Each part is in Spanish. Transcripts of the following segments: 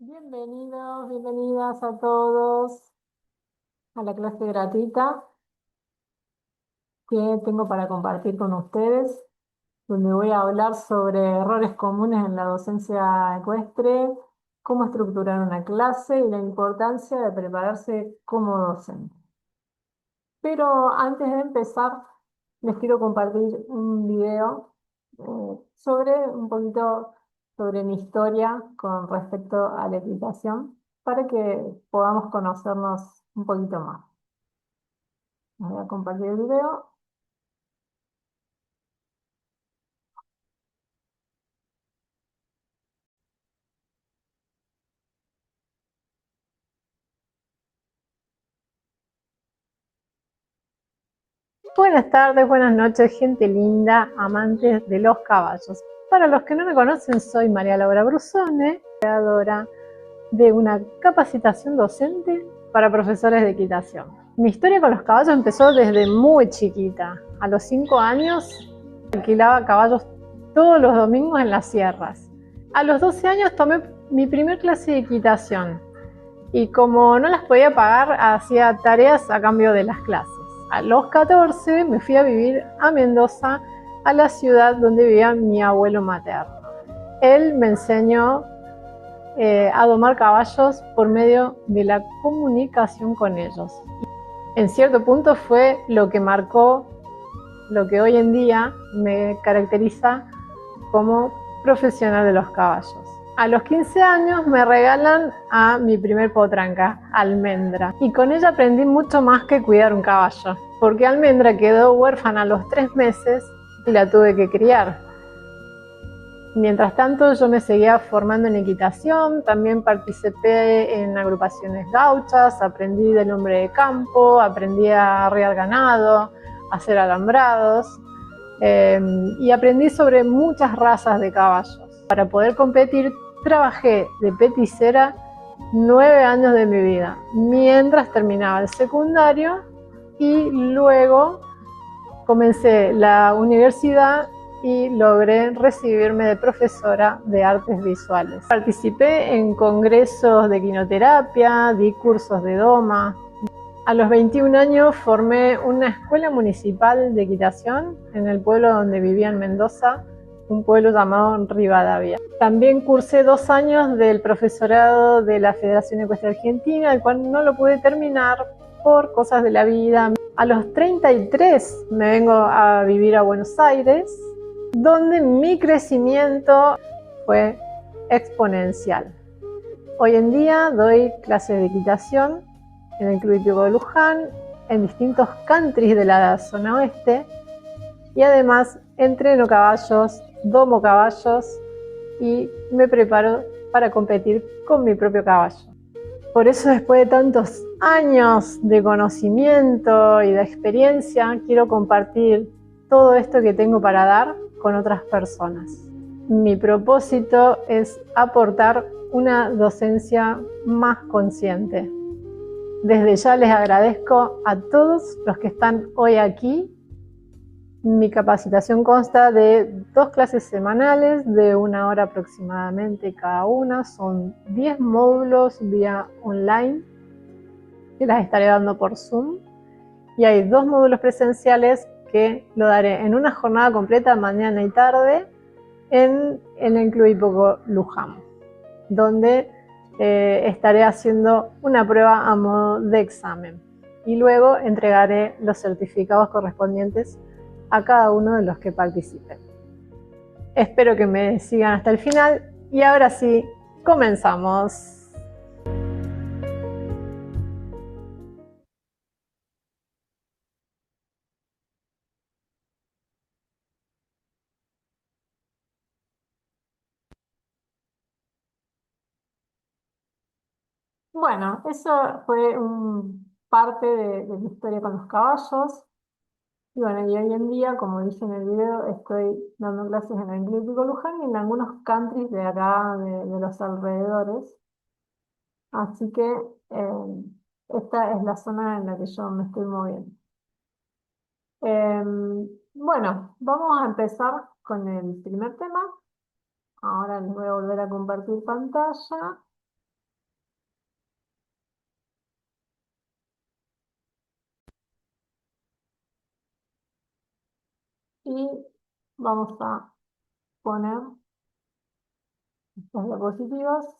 Bienvenidos, bienvenidas a todos a la clase gratuita que tengo para compartir con ustedes, donde voy a hablar sobre errores comunes en la docencia ecuestre, cómo estructurar una clase y la importancia de prepararse como docente. Pero antes de empezar, les quiero compartir un video sobre un poquito sobre mi historia con respecto a la equitación para que podamos conocernos un poquito más. Les voy a compartir el video. Buenas tardes, buenas noches, gente linda, amantes de los caballos. Para los que no me conocen, soy María Laura Brusone, creadora de una capacitación docente para profesores de equitación. Mi historia con los caballos empezó desde muy chiquita. A los 5 años alquilaba caballos todos los domingos en las sierras. A los 12 años tomé mi primer clase de equitación y como no las podía pagar, hacía tareas a cambio de las clases. A los 14 me fui a vivir a Mendoza, a la ciudad donde vivía mi abuelo materno. Él me enseñó a domar caballos por medio de la comunicación con ellos. En cierto punto fue lo que marcó lo que hoy en día me caracteriza como profesional de los caballos. A los 15 años me regalan a mi primer potranca, Almendra, y con ella aprendí mucho más que cuidar un caballo, porque Almendra quedó huérfana a los 3 meses y la tuve que criar. Mientras tanto, yo me seguía formando en equitación, también participé en agrupaciones gauchas, aprendí del hombre de campo, aprendí a arriar ganado, a hacer alambrados, y aprendí sobre muchas razas de caballos. Para poder competir, trabajé de peticera 9 años de mi vida, mientras terminaba el secundario y luego comencé la universidad y logré recibirme de profesora de artes visuales. Participé en congresos de equinoterapia, di cursos de doma. A los 21 años formé una escuela municipal de equitación en el pueblo donde vivía en Mendoza, un pueblo llamado Rivadavia. También cursé 2 años del profesorado de la Federación Ecuestre Argentina, el cual no lo pude terminar por cosas de la vida. A los 33 me vengo a vivir a Buenos Aires, donde mi crecimiento fue exponencial. Hoy en día doy clases de equitación en el Club Hípico de Luján, en distintos countries de la zona oeste, y además entreno caballos, domo caballos y me preparo para competir con mi propio caballo. Por eso, después de tantos años de conocimiento y de experiencia, quiero compartir todo esto que tengo para dar con otras personas. Mi propósito es aportar una docencia más consciente. Desde ya les agradezco a todos los que están hoy aquí. Mi capacitación consta de 2 clases semanales de 1 hora aproximadamente cada una. Son 10 módulos vía online que las estaré dando por Zoom. Y hay 2 módulos presenciales que lo daré en una jornada completa, mañana y tarde, en el Club Hípico Luján, donde estaré haciendo una prueba a modo de examen. Y luego entregaré los certificados correspondientes a cada uno de los que participen. Espero que me sigan hasta el final y ahora sí, comenzamos. Bueno, eso fue parte de mi historia con los caballos. Y bueno, y hoy en día, como dije en el video, estoy dando clases en el Club Hípico Luján y en algunos countries de acá, de los alrededores. Así que esta es la zona en la que yo me estoy moviendo. Bueno, vamos a empezar con el primer tema. Ahora les voy a volver a compartir pantalla. y vamos a poner las diapositivas.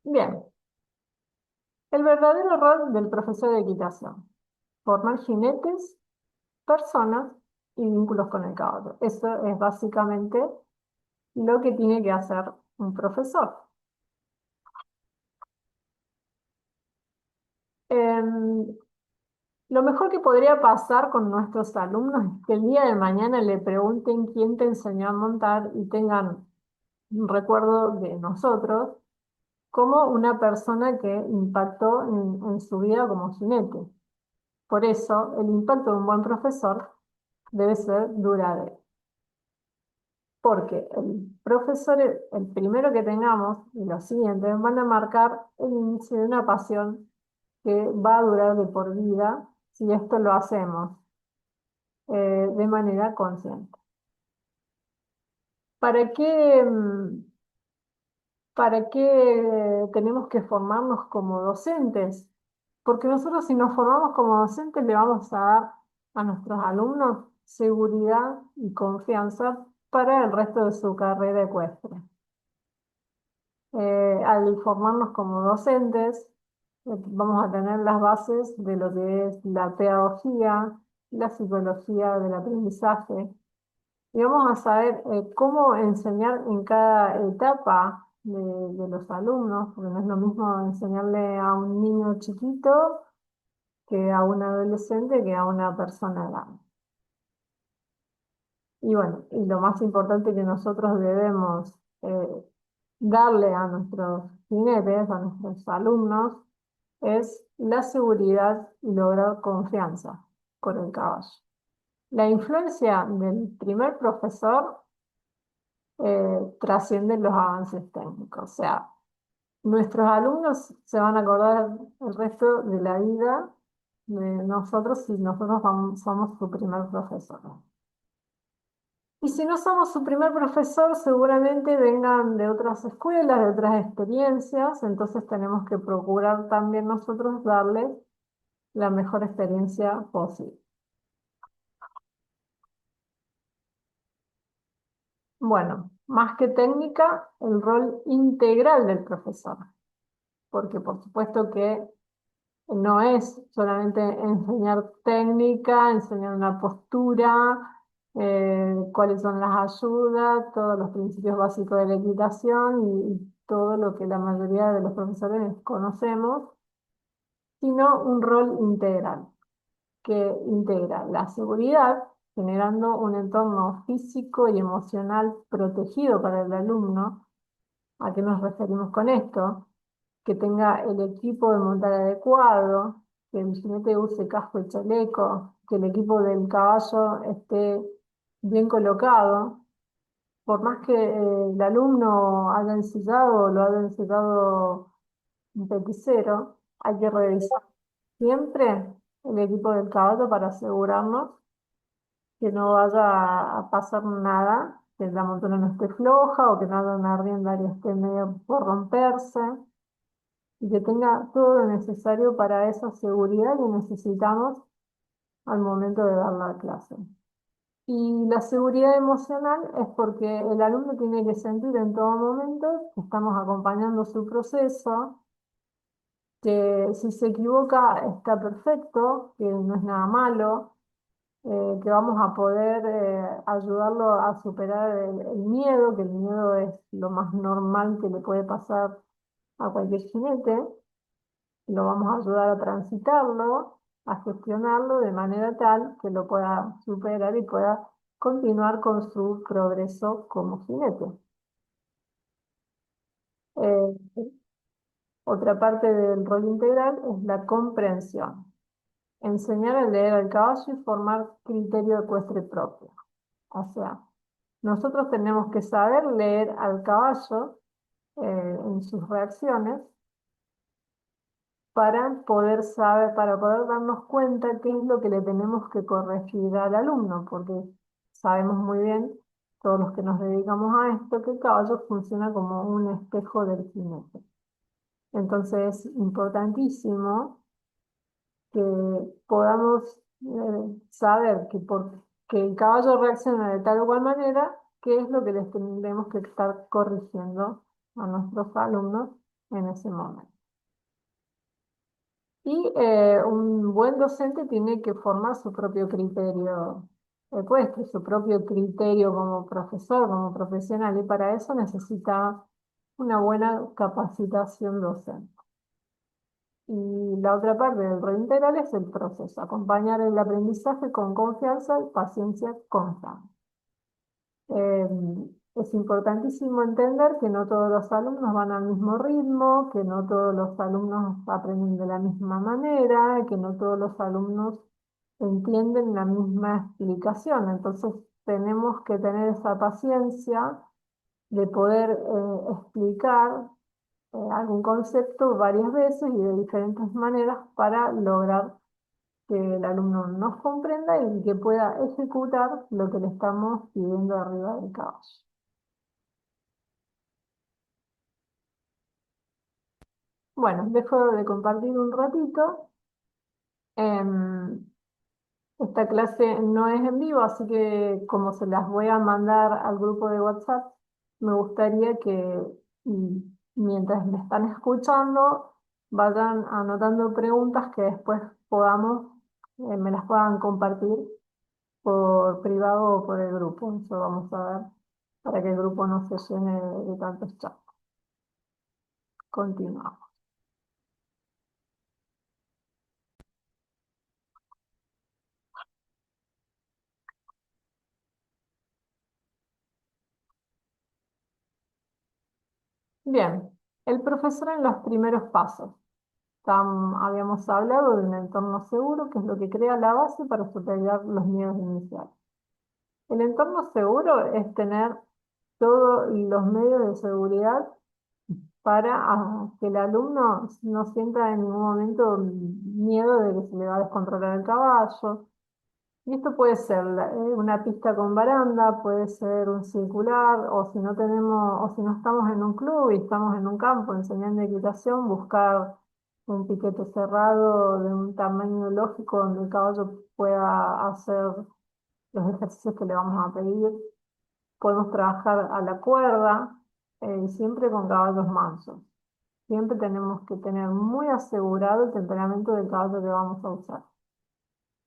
Bien, el verdadero rol del profesor de equitación: formar jinetes, personas y vínculos con el caballo. Eso es básicamente lo que tiene que hacer un profesor. Em, lo mejor que podría pasar con nuestros alumnos es que el día de mañana le pregunten quién te enseñó a montar y tengan un recuerdo de nosotros como una persona que impactó en su vida como jinete. Por eso, el impacto de un buen profesor debe ser duradero. Porque el profesor, el primero que tengamos y los siguientes van a marcar el inicio de una pasión que va a durar de por vida si esto lo hacemos de manera consciente. ¿Para qué, para qué tenemos que formarnos como docentes? Porque nosotros, si nos formamos como docentes, le vamos a dar a nuestros alumnos seguridad y confianza para el resto de su carrera ecuestre. Al formarnos como docentes, vamos a tener las bases de lo que es la pedagogía, la psicología del aprendizaje, y vamos a saber cómo enseñar en cada etapa de los alumnos, porque no es lo mismo enseñarle a un niño chiquito que a un adolescente que a una persona grande. Y bueno, y lo más importante que nosotros debemos darle a nuestros jinetes, a nuestros alumnos, es la seguridad y lograr confianza con el caballo. La influencia del primer profesor trasciende los avances técnicos. O sea, nuestros alumnos se van a acordar el resto de la vida de nosotros si nosotros somos su primer profesor. Y si no somos su primer profesor, seguramente vengan de otras escuelas, de otras experiencias, entonces tenemos que procurar también nosotros darles la mejor experiencia posible. Bueno, más que técnica, el rol integral del profesor, porque por supuesto que no es solamente enseñar técnica, enseñar una postura, cuáles son las ayudas, todos los principios básicos de la equitación y todo lo que la mayoría de los profesores conocemos, sino un rol integral, que integra la seguridad, generando un entorno físico y emocional protegido para el alumno. ¿A qué nos referimos con esto? Que tenga el equipo de montar adecuado, que el jinete use casco y chaleco, que el equipo del caballo esté bien colocado. Por más que el alumno haya ensillado o lo haya ensillado un peticero, hay que revisar siempre el equipo del caballo para asegurarnos que no vaya a pasar nada, que la montona no esté floja o que no haya una rienda que esté medio por romperse y que tenga todo lo necesario para esa seguridad que necesitamos al momento de dar la clase. Y la seguridad emocional es porque el alumno tiene que sentir en todo momento que estamos acompañando su proceso, que si se equivoca está perfecto, que no es nada malo, que vamos a poder ayudarlo a superar el miedo, que el miedo es lo más normal que le puede pasar a cualquier jinete. Lo vamos a ayudar a transitarlo, a gestionarlo de manera tal que lo pueda superar y pueda continuar con su progreso como jinete. Eh, Otra parte del rol integral es la comprensión. Enseñar a leer al caballo y formar criterio ecuestre propio. O sea, nosotros tenemos que saber leer al caballo en sus reacciones para poder saber, para poder darnos cuenta qué es lo que le tenemos que corregir al alumno, porque sabemos muy bien, todos los que nos dedicamos a esto, que el caballo funciona como un espejo del jinete. Entonces es importantísimo que podamos saber que el caballo reacciona de tal o cual manera, qué es lo que les tendremos que estar corrigiendo a nuestros alumnos en ese momento. Y un buen docente tiene que formar su propio criterio ecuestre, su propio criterio como profesor, como profesional, y para eso necesita una buena capacitación docente. Y la otra parte del rol integral es el proceso, acompañar el aprendizaje con confianza y paciencia constante. Eh, es importantísimo entender que no todos los alumnos van al mismo ritmo, que no todos los alumnos aprenden de la misma manera, que no todos los alumnos entienden la misma explicación. Entonces tenemos que tener esa paciencia de poder explicar algún concepto varias veces y de diferentes maneras para lograr que el alumno nos comprenda y que pueda ejecutar lo que le estamos pidiendo arriba del caballo. Bueno, dejo de compartir un ratito. Em, Esta clase no es en vivo, así que como se las voy a mandar al grupo de WhatsApp, me gustaría que mm, mientras me están escuchando, vayan anotando preguntas que después podamos, me las puedan compartir por privado o por el grupo. Eso vamos a ver para que el grupo no se llene de tantos chats. Continuamos. Bien, el profesor en los primeros pasos. Habíamos hablado de un entorno seguro, que es lo que crea la base para superar los miedos iniciales. El entorno seguro es tener todos los medios de seguridad para que el alumno no sienta en ningún momento miedo de que se le va a descontrolar el caballo. Y esto puede ser una pista con baranda, puede ser un circular, o si no tenemos, o si no estamos en un club y estamos en un campo enseñando equitación, buscar un piquete cerrado de un tamaño lógico donde el caballo pueda hacer los ejercicios que le vamos a pedir. Podemos trabajar a la cuerda, y siempre con caballos mansos. Siempre tenemos que tener muy asegurado el temperamento del caballo que vamos a usar.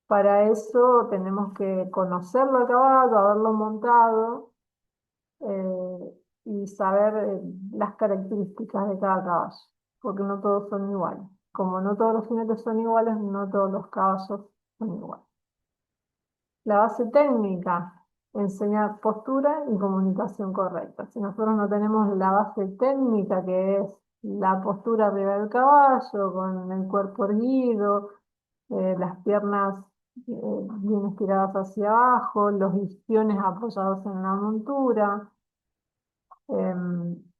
Para eso tenemos que conocerlo a caballo, haberlo montado y saber las características de cada caballo, porque no todos son iguales. Como no todos los jinetes son iguales, no todos los caballos son iguales. La base técnica, enseñar postura y comunicación correcta. Si nosotros no tenemos la base técnica, que es la postura arriba del caballo, con el cuerpo erguido, las piernas bien estiradas hacia abajo, los isquiones apoyados en la montura,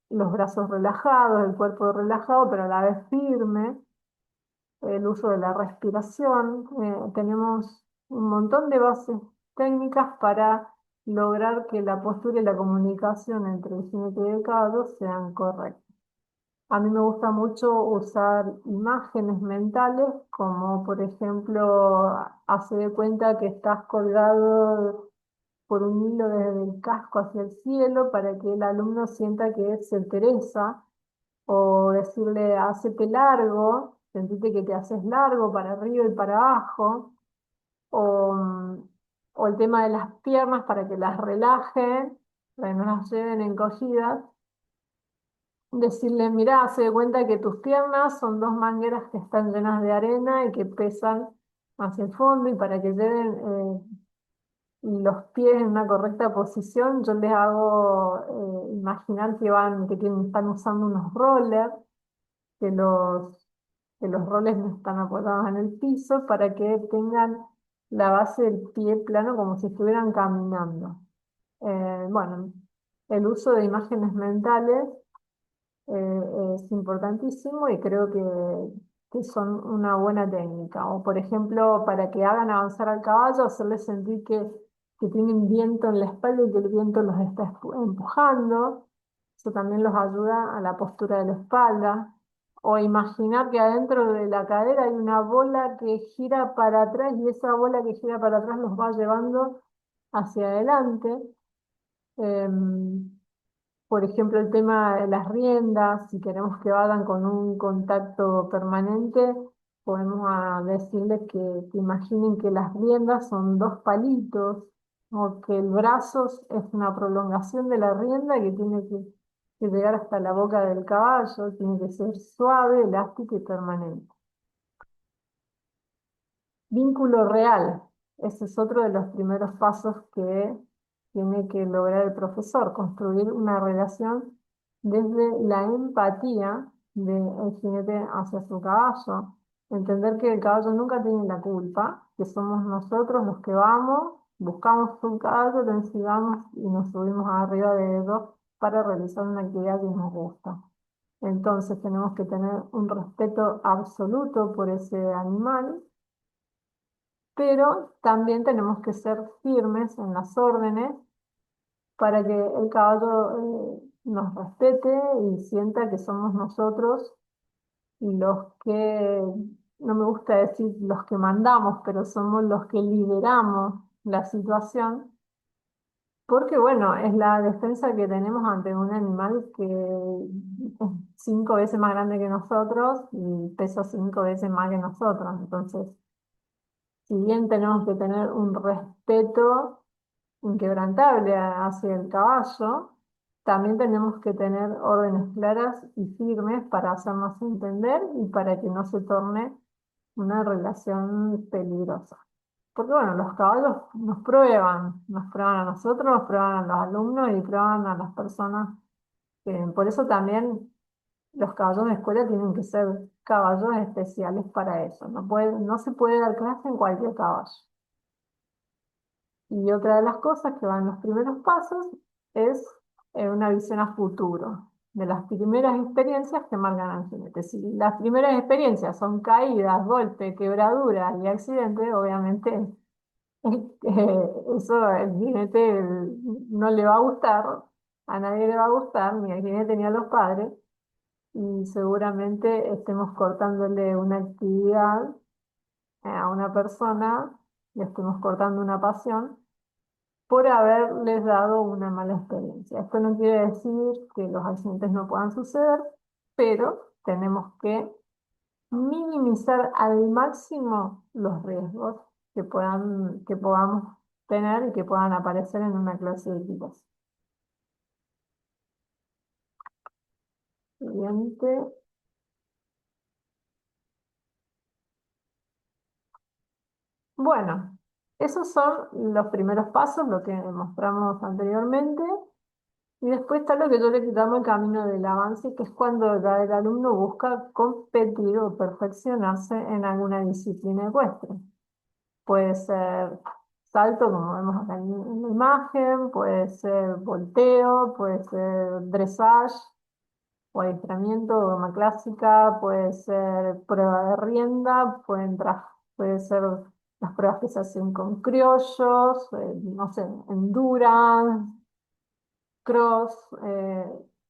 los brazos relajados, el cuerpo relajado, pero a la vez firme, el uso de la respiración. Tenemos un montón de bases técnicas para lograr que la postura y la comunicación entre el jinete y el caballo sean correctas. A mí me gusta mucho usar imágenes mentales, como por ejemplo, hace de cuenta que estás colgado por un hilo desde el casco hacia el cielo para que el alumno sienta que se interesa, o decirle, hacete largo, sentite que te haces largo para arriba y para abajo, o, o el tema de las piernas para que las relajen, para que no las lleven encogidas. Decirle, mirá, se de cuenta que tus piernas son dos mangueras que están llenas de arena y que pesan hacia el fondo, y para que lleven los pies en una correcta posición, yo les hago imaginar están usando unos rollers, que que los roles no están apoyados en el piso para que tengan la base del pie plano como si estuvieran caminando. Bueno, el uso de imágenes mentales es importantísimo y creo que son una buena técnica. O por ejemplo, para que hagan avanzar al caballo, hacerles sentir que tienen viento en la espalda y que el viento los está empujando. Eso también los ayuda a la postura de la espalda. O imaginar que adentro de la cadera hay una bola que gira para atrás y esa bola que gira para atrás nos va llevando hacia adelante. Em, por ejemplo, el tema de las riendas, si queremos que vayan con un contacto permanente, podemos decirles que imaginen que las riendas son dos palitos, o que el brazo es una prolongación de la rienda que tiene que llegar hasta la boca del caballo, tiene que ser suave, elástico y permanente. Vínculo real. Ese es otro de los primeros pasos que tiene que lograr el profesor, construir una relación desde la empatía del jinete hacia su caballo, entender que el caballo nunca tiene la culpa, que somos nosotros los que vamos, buscamos un caballo, lo ensilamos y nos subimos arriba de ellos para realizar una actividad que nos gusta. Entonces tenemos que tener un respeto absoluto por ese animal, pero también tenemos que ser firmes en las órdenes para que el caballo nos respete y sienta que somos nosotros los que, no me gusta decir los que mandamos, pero somos los que lideramos la situación, porque bueno, es la defensa que tenemos ante un animal que es 5 veces más grande que nosotros y pesa 5 veces más que nosotros. Entonces, si bien tenemos que tener un respeto inquebrantable hacia el caballo, también tenemos que tener órdenes claras y firmes para hacernos entender y para que no se torne una relación peligrosa. Porque bueno, los caballos nos prueban a nosotros, nos prueban a los alumnos y prueban a las personas. Por eso también los caballos de escuela tienen que ser caballos especiales para eso. No se puede dar clase en cualquier caballo. Y otra de las cosas que van en los primeros pasos es una visión a futuro de las primeras experiencias que marcan al jinete. Si las primeras experiencias son caídas, golpes, quebraduras y accidentes, obviamente eso el jinete no le va a gustar, a nadie le va a gustar, ni al jinete ni a los padres, y seguramente estemos cortándole una actividad a una persona, le estemos cortando una pasión por haberles dado una mala experiencia. Esto no quiere decir que los accidentes no puedan suceder, pero tenemos que minimizar al máximo los riesgos que podamos tener y que puedan aparecer en una clase de equipos. Siguiente. Bueno, esos son los primeros pasos, lo que mostramos anteriormente. Y después está lo que yo le llamo el camino del avance, que es cuando ya el alumno busca competir o perfeccionarse en alguna disciplina ecuestre. Puede ser salto, como vemos acá en la imagen, puede ser volteo, puede ser dressage o adiestramiento, goma clásica, puede ser prueba de rienda, puede ser las pruebas que se hacen con criollos, no sé, endurance, cross,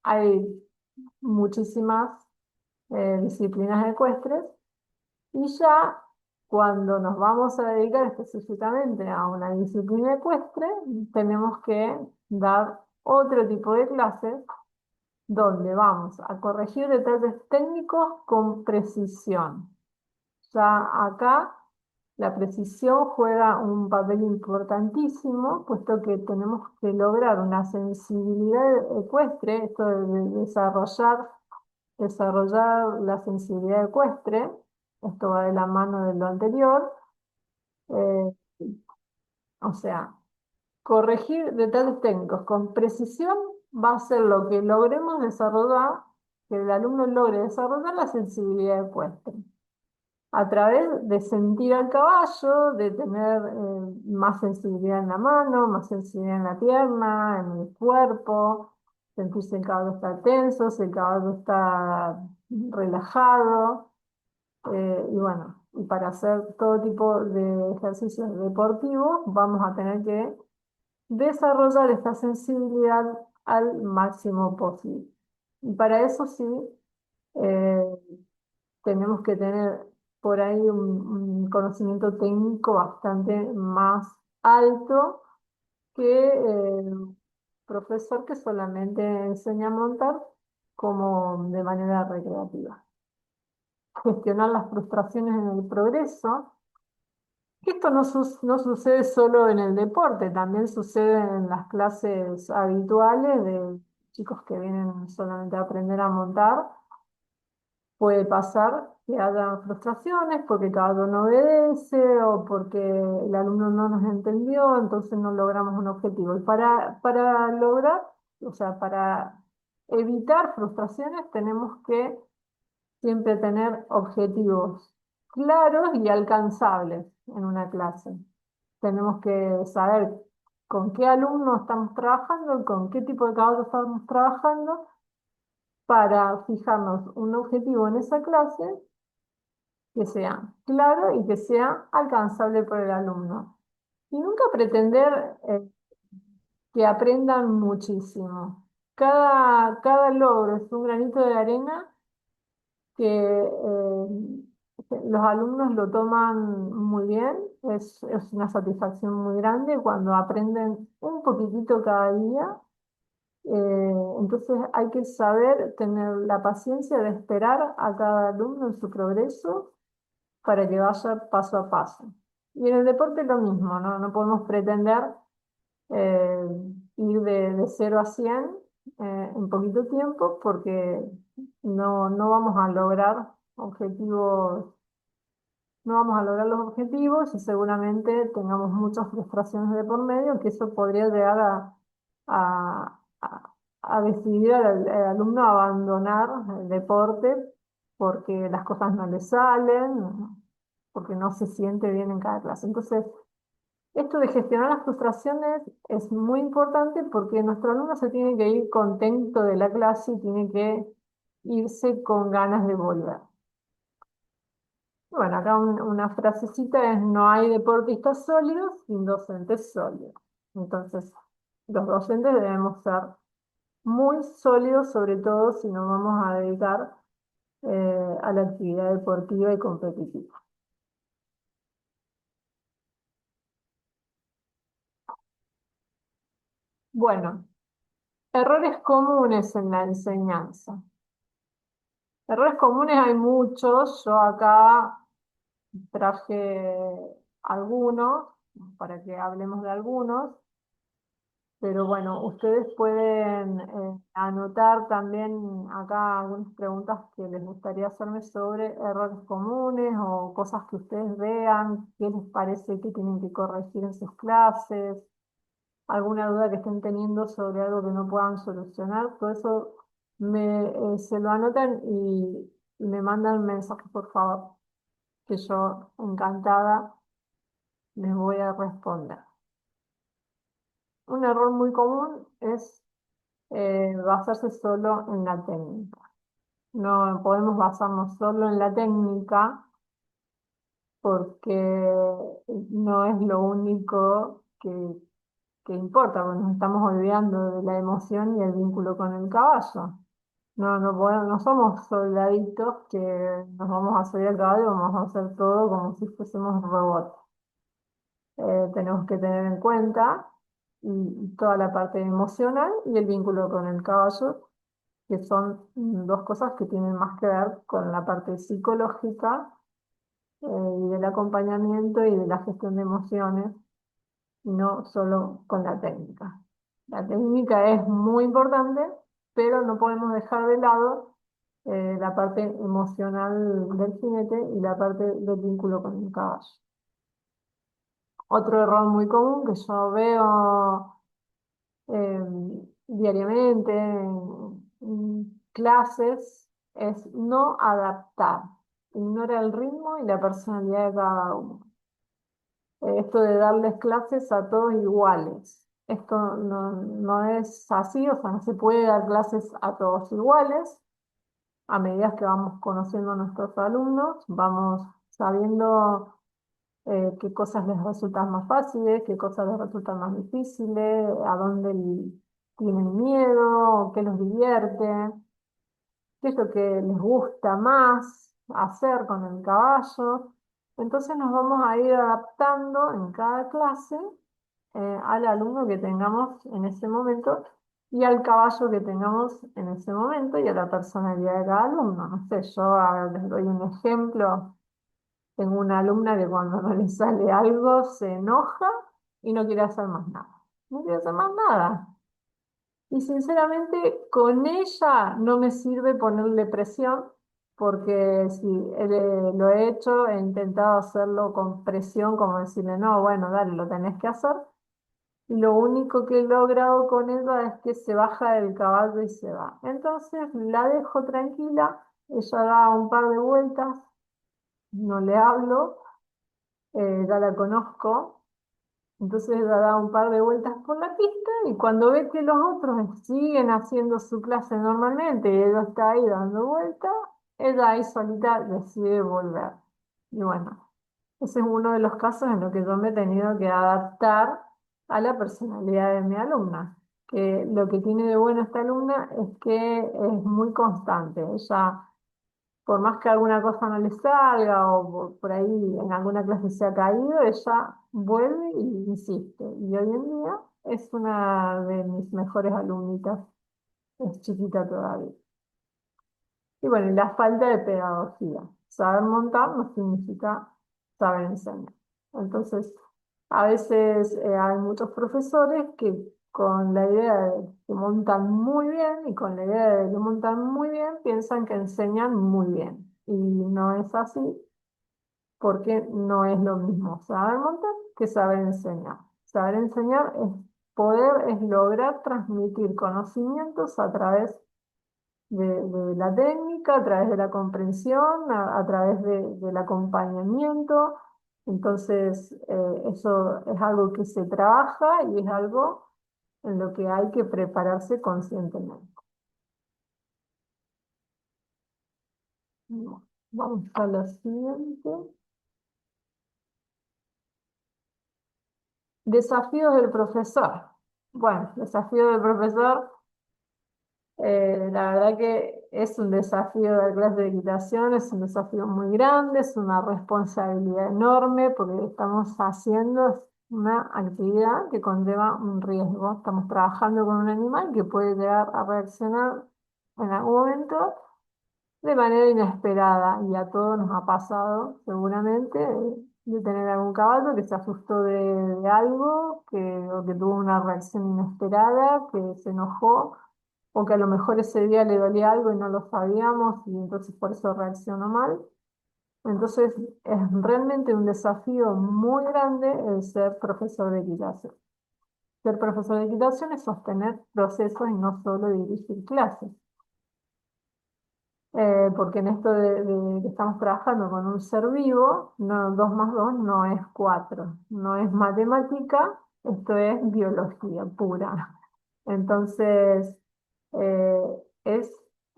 hay muchísimas disciplinas ecuestres y ya cuando nos vamos a dedicar específicamente a una disciplina ecuestre, tenemos que dar otro tipo de clases donde vamos a corregir detalles técnicos con precisión. Ya acá la precisión juega un papel importantísimo, puesto que tenemos que lograr una sensibilidad ecuestre, esto de desarrollar la sensibilidad ecuestre, esto va de la mano de lo anterior, eh, o sea, corregir detalles técnicos con precisión va a ser lo que logremos desarrollar, que el alumno logre desarrollar la sensibilidad ecuestre a través de sentir al caballo, de tener más sensibilidad en la mano, más sensibilidad en la pierna, en el cuerpo, sentir si el caballo está tenso, si el caballo está relajado, y bueno, y para hacer todo tipo de ejercicios deportivos vamos a tener que desarrollar esta sensibilidad al máximo posible. Y para eso sí, tenemos que tener por ahí un conocimiento técnico bastante más alto que profesor que solamente enseña a montar como de manera recreativa. Gestionar las frustraciones en el progreso. Esto no sucede solo en el deporte, también sucede en las clases habituales de chicos que vienen solamente a aprender a montar. Puede pasar que haya frustraciones porque cada uno no obedece o porque el alumno no nos entendió, entonces no logramos un objetivo. Y para lograr, o sea, para evitar frustraciones, tenemos que siempre tener objetivos claros y alcanzables en una clase. Tenemos que saber con qué alumno estamos trabajando, con qué tipo de caballo estamos trabajando, para fijarnos un objetivo en esa clase que sea claro y que sea alcanzable por el alumno. Y nunca pretender que aprendan muchísimo. Cada logro es un granito de arena que los alumnos lo toman muy bien. Es una satisfacción muy grande cuando aprenden un poquitito cada día. Entonces hay que saber tener la paciencia de esperar a cada alumno en su progreso para que vaya paso a paso. Y en el deporte lo mismo, ¿no? No podemos pretender eh, ir de 0 a 100 en poquito tiempo porque no vamos a lograr objetivos, no vamos a lograr los objetivos y seguramente tengamos muchas frustraciones de por medio, que eso podría llegar a decidir al alumno a abandonar el deporte porque las cosas no le salen, porque no se siente bien en cada clase. Entonces, esto de gestionar las frustraciones es muy importante porque nuestro alumno se tiene que ir contento de la clase y tiene que irse con ganas de volver. Bueno, acá una frasecita es: no hay deportistas sólidos sin docentes sólidos. Entonces, los docentes debemos ser muy sólidos, sobre todo si nos vamos a dedicar a la actividad deportiva y competitiva. Bueno, errores comunes en la enseñanza. Errores comunes hay muchos, yo acá traje algunos para que hablemos de algunos, pero bueno, ustedes pueden anotar también acá algunas preguntas que les gustaría hacerme sobre errores comunes o cosas que ustedes vean, qué les parece que tienen que corregir en sus clases, alguna duda que estén teniendo sobre algo que no puedan solucionar. Todo eso se lo anotan y me mandan mensajes, por favor, que yo encantada les voy a responder. Un error muy común es basarse solo en la técnica. No podemos basarnos solo en la técnica porque no es lo único que importa, porque nos estamos olvidando de la emoción y el vínculo con el caballo. No somos soldaditos que nos vamos a subir al caballo y vamos a hacer todo como si fuésemos robots. Tenemos que tener en cuenta toda la parte emocional y el vínculo con el caballo, que son dos cosas que tienen más que ver con la parte psicológica y del acompañamiento y de la gestión de emociones, no solo con la técnica. La técnica es muy importante, pero no podemos dejar de lado la parte emocional del jinete y la parte del vínculo con el caballo. Otro error muy común que yo veo eh, diariamente en clases es no adaptar, ignora el ritmo y la personalidad de cada uno. Esto de darles clases a todos iguales. Esto no es así, o sea, no se puede dar clases a todos iguales. A medida que vamos conociendo a nuestros alumnos, vamos sabiendo qué cosas les resultan más fáciles, qué cosas les resultan más difíciles, a dónde tienen miedo, qué los divierte. qué es lo que les gusta más hacer con el caballo. Entonces nos vamos a ir adaptando en cada clase al alumno que tengamos en ese momento y al caballo que tengamos en ese momento y a la personalidad de cada alumno. No sé, yo les doy un ejemplo. Tengo una alumna que cuando no le sale algo se enoja y no quiere hacer más nada. No quiere hacer más nada. Y sinceramente con ella no me sirve ponerle presión, porque si lo he hecho, he intentado hacerlo con presión, como decirle, no, bueno, dale, lo tenés que hacer. Y lo único que he logrado con ella es que se baja del caballo y se va. Entonces la dejo tranquila, ella da un par de vueltas, no le hablo, ya la conozco. Entonces ella da un par de vueltas por la pista y cuando ve que los otros siguen haciendo su clase normalmente y ella está ahí dando vueltas, ella ahí solita decide volver. Y bueno, ese es uno de los casos en los que yo me he tenido que adaptar a la personalidad de mi alumna. Que lo que tiene de bueno esta alumna es que es muy constante. Ella por más que alguna cosa no le salga o por ahí en alguna clase se ha caído, ella vuelve y insiste. Y hoy en día es una de mis mejores alumnitas, es chiquita todavía. Y bueno, y la falta de pedagogía. Saber montar no significa saber enseñar. Entonces, a veces hay muchos profesores que con la idea de que montan muy bien y con la idea de que montan muy bien piensan que enseñan muy bien. Y no es así porque no es lo mismo saber montar que saber enseñar. Saber enseñar es poder, es lograr transmitir conocimientos a través de la técnica, a través de la comprensión, a través del acompañamiento. Entonces, eso es algo que se trabaja y es algo en lo que hay que prepararse conscientemente. Bueno, vamos a la siguiente. Desafíos del profesor. Bueno, desafío del profesor. La verdad que es un desafío de clase de equitación, es un desafío muy grande, es una responsabilidad enorme porque estamos haciendo una actividad que conlleva un riesgo. Estamos trabajando con un animal que puede llegar a reaccionar en algún momento de manera inesperada y a todos nos ha pasado seguramente de tener algún caballo que se asustó de algo, o que tuvo una reacción inesperada, que se enojó o que a lo mejor ese día le dolía algo y no lo sabíamos y entonces por eso reaccionó mal. Entonces es realmente un desafío muy grande el ser profesor de equitación. Ser profesor de equitación es sostener procesos y no solo dirigir clases. Porque en esto de que estamos trabajando con un ser vivo, no, 2 más 2 no es 4, no es matemática, esto es biología pura. Entonces, eh, es,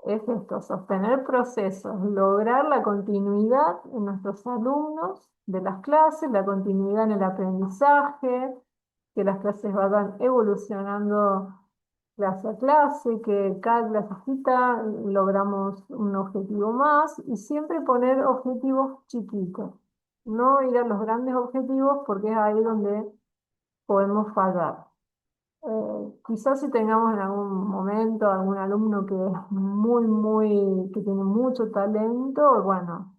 es esto, sostener procesos, lograr la continuidad en nuestros alumnos de las clases, la continuidad en el aprendizaje, que las clases vayan evolucionando clase a clase, que cada clasecita logramos un objetivo más y siempre poner objetivos chiquitos, no ir a los grandes objetivos porque es ahí donde podemos fallar. Quizás si tengamos en algún momento algún alumno que es que tiene mucho talento, bueno,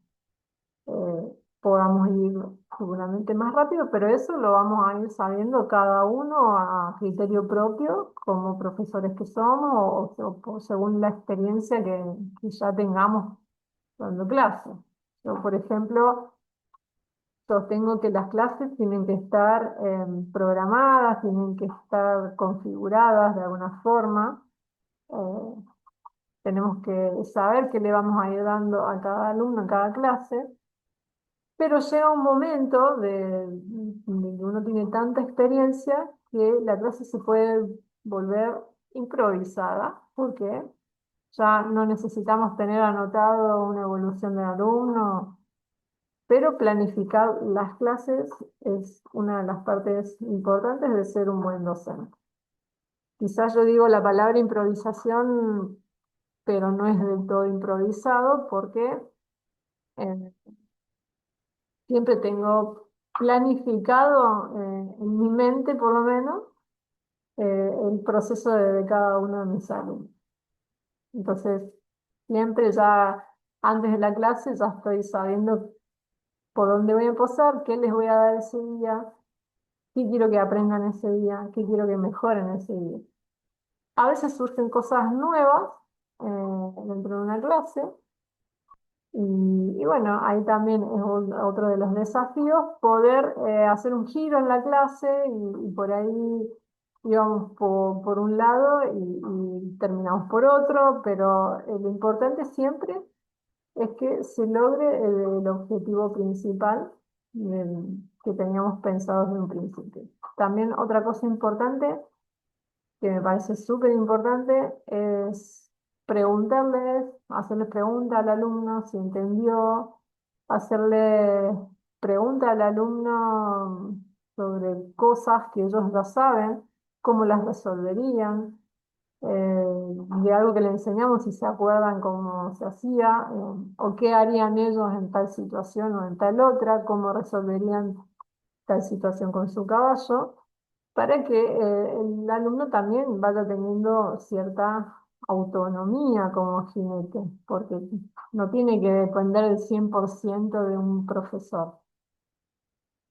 podamos ir seguramente más rápido, pero eso lo vamos a ir sabiendo cada uno a criterio propio, como profesores que somos o según la experiencia que ya tengamos dando clase. Yo, por ejemplo, sostengo que las clases tienen que estar programadas, tienen que estar configuradas de alguna forma. eh, Tenemos que saber qué le vamos a ir dando a cada alumno en cada clase. Pero llega un momento de que uno tiene tanta experiencia que la clase se puede volver improvisada, porque ya no necesitamos tener anotado una evolución del alumno, pero planificar las clases es una de las partes importantes de ser un buen docente. Quizás yo digo la palabra improvisación pero no es del todo improvisado porque eh, siempre tengo planificado en mi mente por lo menos el proceso de cada uno de mis alumnos. Entonces, siempre ya antes de la clase ya estoy sabiendo por dónde voy a empezar, qué les voy a dar ese día, qué quiero que aprendan ese día, qué quiero que mejoren ese día. A veces surgen cosas nuevas dentro de una clase y bueno, ahí también es otro de los desafíos, poder hacer un giro en la clase y por ahí íbamos por un lado y terminamos por otro, pero lo importante siempre es que se logre el objetivo principal que teníamos pensado desde un principio. También otra cosa importante que me parece súper importante es preguntarles, hacerles preguntas al alumno si entendió, hacerle preguntas al alumno sobre cosas que ellos ya saben, cómo las resolverían, de algo que le enseñamos si se acuerdan cómo se hacía, o qué harían ellos en tal situación o en tal otra, cómo resolverían tal situación con su caballo para que el alumno también vaya teniendo cierta autonomía como jinete, porque no tiene que depender el 100% de un profesor.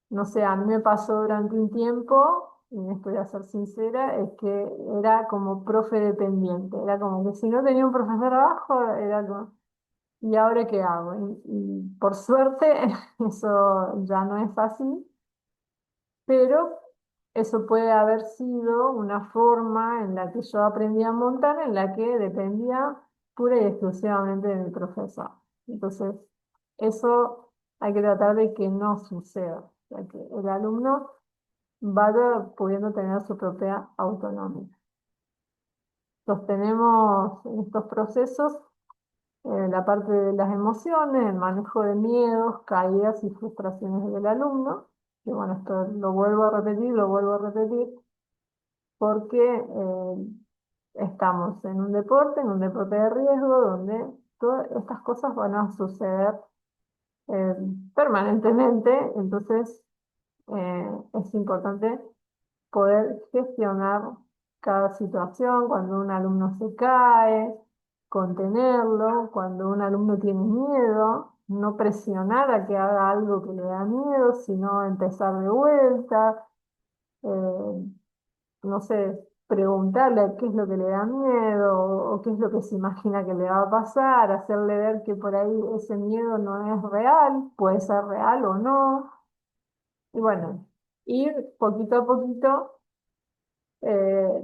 No sé, a mí me pasó durante un tiempo, y esto voy a ser sincera, es que era como profe dependiente, era como que si no tenía un profesor abajo, era como, ¿y ahora qué hago? Y por suerte eso ya no es así, pero eso puede haber sido una forma en la que yo aprendí a montar, en la que dependía pura y exclusivamente de mi profesor. Entonces, eso hay que tratar de que no suceda, o sea, que el alumno vaya pudiendo tener su propia autonomía. Sostenemos en estos procesos la parte de las emociones, el manejo de miedos, caídas y frustraciones del alumno. Y bueno, esto lo vuelvo a repetir, porque estamos en un deporte de riesgo, donde todas estas cosas van a suceder eh, permanentemente, entonces es importante poder gestionar cada situación, cuando un alumno se cae, contenerlo, cuando un alumno tiene miedo, no presionar a que haga algo que le da miedo, sino empezar de vuelta, eh, no sé, preguntarle qué es lo que le da miedo o qué es lo que se imagina que le va a pasar, hacerle ver que por ahí ese miedo no es real, puede ser real o no, y bueno, ir poquito a poquito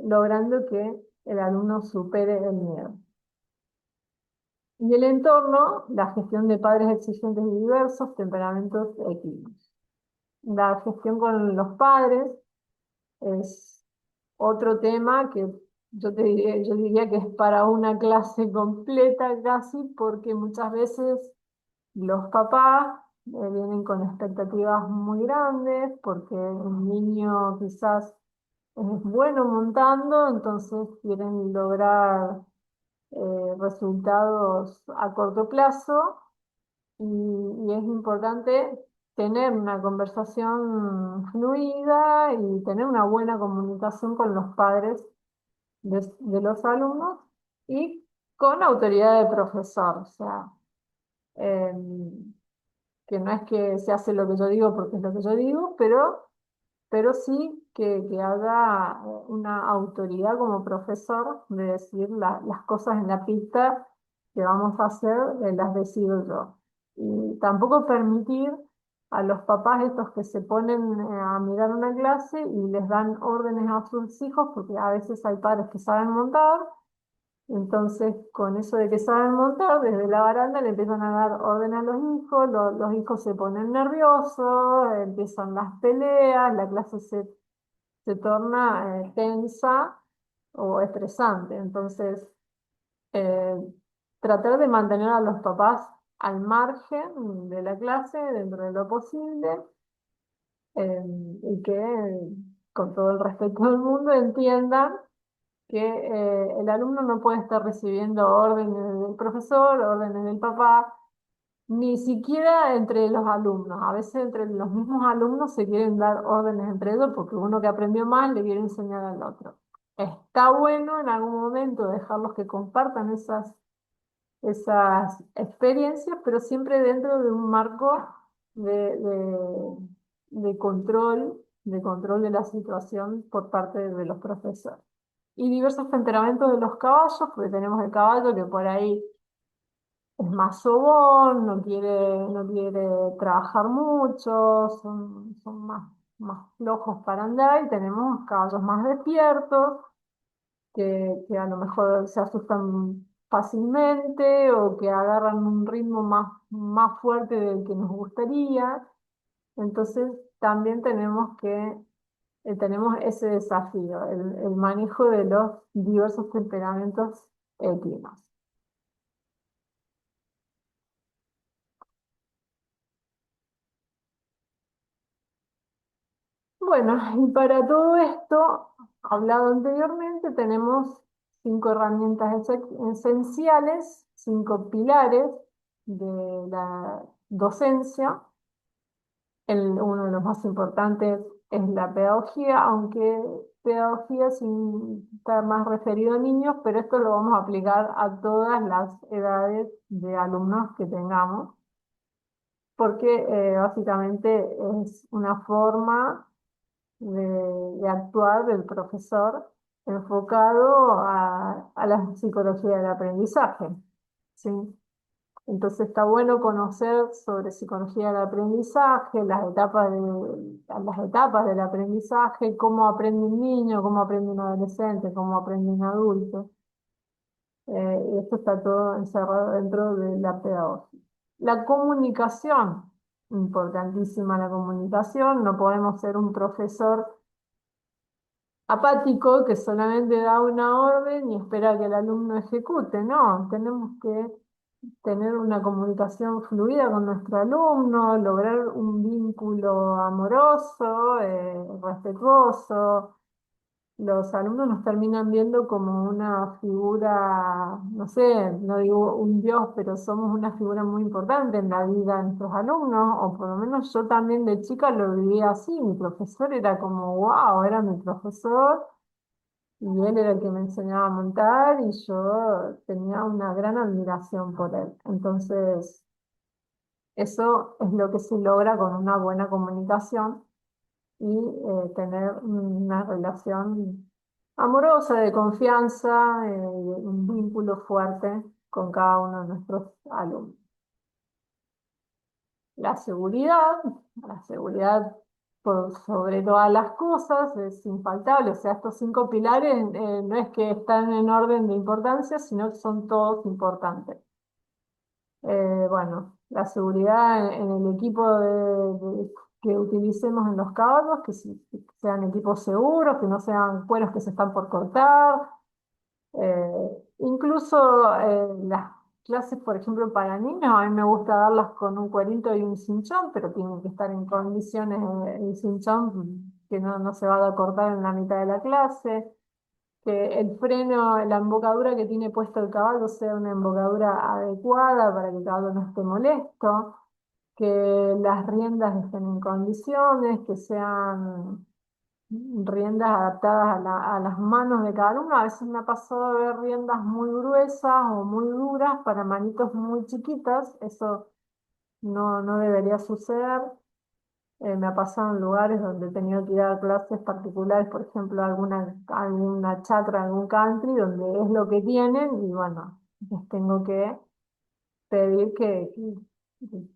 logrando que el alumno supere el miedo. Y el entorno, la gestión de padres exigentes y diversos, temperamentos equilibrios. La gestión con los padres es otro tema que yo diría que es para una clase completa casi, porque muchas veces los papás vienen con expectativas muy grandes, porque un niño quizás es bueno montando, entonces quieren lograr resultados a corto plazo y es importante tener una conversación fluida y tener una buena comunicación con los padres de los alumnos y con autoridad de profesor, o sea, em, que no es que se hace lo que yo digo porque es lo que yo digo, pero sí que haya una autoridad como profesor de decir las cosas en la pista que vamos a hacer, las decido yo. Y tampoco permitir a los papás estos que se ponen a mirar una clase y les dan órdenes a sus hijos, porque a veces hay padres que saben montar, entonces, con eso de que saben montar, desde la baranda le empiezan a dar orden a los hijos, los hijos se ponen nerviosos, empiezan las peleas, la clase se torna tensa o estresante. Entonces, eh, tratar de mantener a los papás al margen de la clase dentro de lo posible y que, con todo el respeto del mundo, entiendan que el alumno no puede estar recibiendo órdenes del profesor, órdenes del papá, ni siquiera entre los alumnos. A veces entre los mismos alumnos se quieren dar órdenes entre ellos porque uno que aprendió más le quiere enseñar al otro. Está bueno en algún momento dejarlos que compartan esas experiencias, pero siempre dentro de un marco de, de, de control de la situación por parte de los profesores. Y diversos temperamentos de los caballos, porque tenemos el caballo que por ahí es más sobón, no quiere trabajar mucho, son más flojos para andar, y tenemos caballos más despiertos, que a lo mejor se asustan fácilmente o que agarran un ritmo más fuerte del que nos gustaría. Entonces también tenemos ese desafío, el manejo de los diversos temperamentos equinos. Bueno, y para todo esto, hablado anteriormente, tenemos 5 herramientas esenciales, 5 pilares de la docencia. Uno de los más importantes es la pedagogía, aunque pedagogía sin estar más referido a niños, pero esto lo vamos a aplicar a todas las edades de alumnos que tengamos, porque básicamente es una forma de actuar del profesor enfocado a la psicología del aprendizaje, ¿sí? Entonces está bueno conocer sobre psicología del aprendizaje, las etapas del aprendizaje, cómo aprende un niño, cómo aprende un adolescente, cómo aprende un adulto. Y esto está todo encerrado dentro de la pedagogía. La comunicación, importantísima la comunicación, no podemos ser un profesor apático que solamente da una orden y espera que el alumno ejecute. No, tenemos que tener una comunicación fluida con nuestro alumno, lograr un vínculo amoroso, respetuoso. Los alumnos nos terminan viendo como una figura, no sé, no digo un dios, pero somos una figura muy importante en la vida de nuestros alumnos, o por lo menos yo también de chica lo vivía así. Mi profesor era como, wow, era mi profesor y él era el que me enseñaba a montar y yo tenía una gran admiración por él. Entonces, eso es lo que se logra con una buena comunicación y tener una relación amorosa, de confianza, un vínculo fuerte con cada uno de nuestros alumnos. La seguridad, la seguridad por sobre todas las cosas es infaltable. O sea, estos 5 pilares no es que están en orden de importancia, sino que son todos importantes. Bueno, la seguridad en el equipo que utilicemos en los caballos, que sean equipos seguros, que no sean cueros que se están por cortar. Incluso las clases, por ejemplo, para niños, a mí me gusta darlas con un cuerito y un cinchón, pero tienen que estar en condiciones el cinchón que no se vaya a cortar en la mitad de la clase, que el freno, la embocadura que tiene puesto el caballo sea una embocadura adecuada para que el caballo no esté molesto, que las riendas estén en condiciones, que sean riendas adaptadas a las manos de cada uno. A veces me ha pasado ver riendas muy gruesas o muy duras para manitos muy chiquitas. Eso no debería suceder. Me ha pasado en lugares donde he tenido que ir a dar clases particulares, por ejemplo, alguna chacra, algún country, donde es lo que tienen y bueno, les tengo que pedir que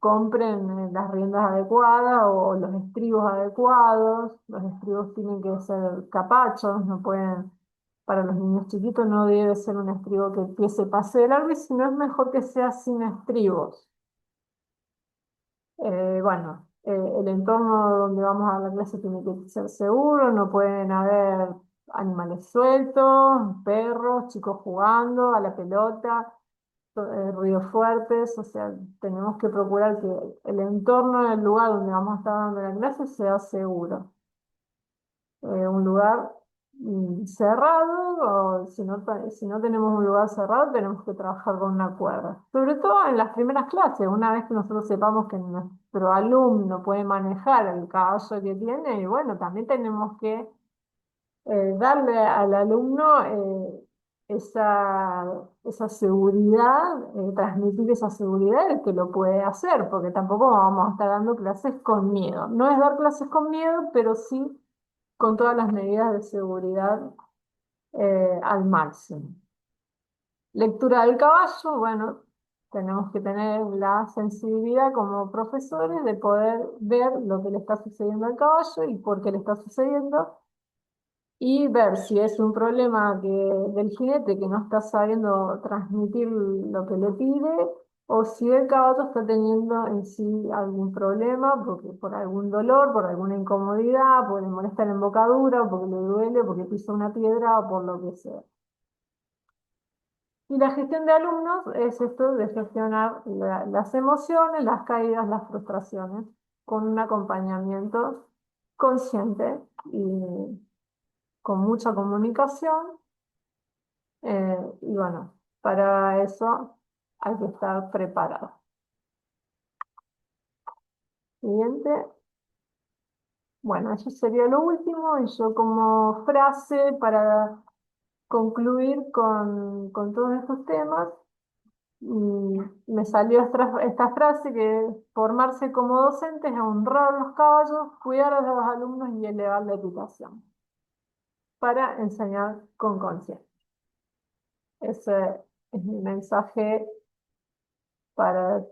compren las riendas adecuadas o los estribos adecuados. Los estribos tienen que ser capachos, no pueden, para los niños chiquitos no debe ser un estribo que el pie se pase de largo, y si no es mejor que sea sin estribos. Bueno, el entorno donde vamos a dar la clase tiene que ser seguro, no pueden haber animales sueltos, perros, chicos jugando a la pelota, ruidos fuertes. O sea, tenemos que procurar que el entorno del lugar donde vamos a estar dando la clase sea seguro. Un lugar cerrado, o si no tenemos un lugar cerrado, tenemos que trabajar con una cuerda. Sobre todo en las primeras clases, una vez que nosotros sepamos que nuestro alumno puede manejar el caballo que tiene, y bueno, también tenemos que darle al alumno esa seguridad, transmitir esa seguridad de que lo puede hacer, porque tampoco vamos a estar dando clases con miedo. No es dar clases con miedo, pero sí con todas las medidas de seguridad al máximo. Lectura del caballo, bueno, tenemos que tener la sensibilidad como profesores de poder ver lo que le está sucediendo al caballo y por qué le está sucediendo y ver si es un problema del jinete que no está sabiendo transmitir lo que le pide o si el caballo está teniendo en sí algún problema porque, por algún dolor, por alguna incomodidad, porque le molesta la embocadura, porque le duele, porque pisa una piedra o por lo que sea. Y la gestión de alumnos es esto de gestionar las emociones, las caídas, las frustraciones, con un acompañamiento consciente y con mucha comunicación. Y bueno, para eso hay que estar preparado. Siguiente. Bueno, eso sería lo último. Y yo como frase para concluir con todos estos temas, me salió esta frase que formarse como docente es honrar los caballos, cuidar a los alumnos y elevar la equitación para enseñar con conciencia. Ese es mi mensaje para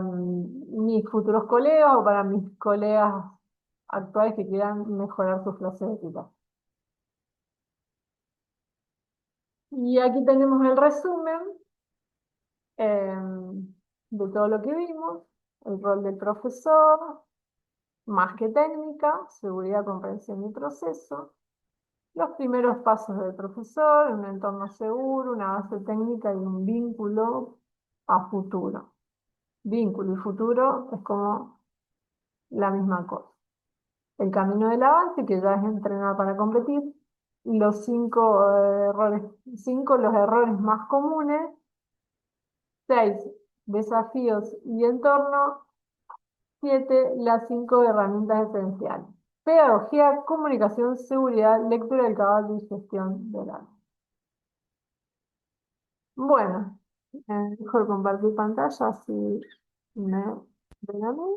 mis futuros colegas o para mis colegas actuales que quieran mejorar sus clases de equitación. Y aquí tenemos el resumen de todo lo que vimos, el rol del profesor, más que técnica, seguridad, comprensión y proceso, los primeros pasos del profesor, un entorno seguro, una base técnica y un vínculo a futuro. Vínculo y futuro es como la misma cosa. El camino del avance, que ya es entrenar para competir, los los errores más comunes, 6 desafíos y entorno, 7 las 5 herramientas esenciales. Pedagogía, comunicación, seguridad, lectura del caballo y gestión del arte. Bueno, dejo de compartir pantalla, así me ven a mí.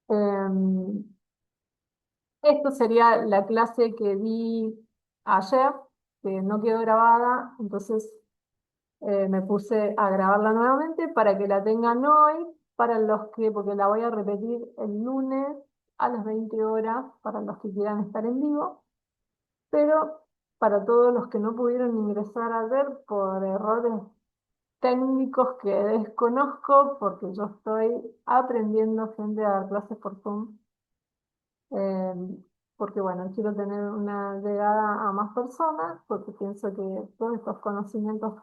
Em, Esto sería la clase que di ayer, que no quedó grabada, entonces me puse a grabarla nuevamente para que la tengan hoy, porque la voy a repetir el lunes a las 20 horas para los que quieran estar en vivo, pero para todos los que no pudieron ingresar a ver por errores técnicos que desconozco, porque yo estoy aprendiendo gente a dar clases por Zoom. eh, Porque bueno, quiero tener una llegada a más personas, porque pienso que todos estos conocimientos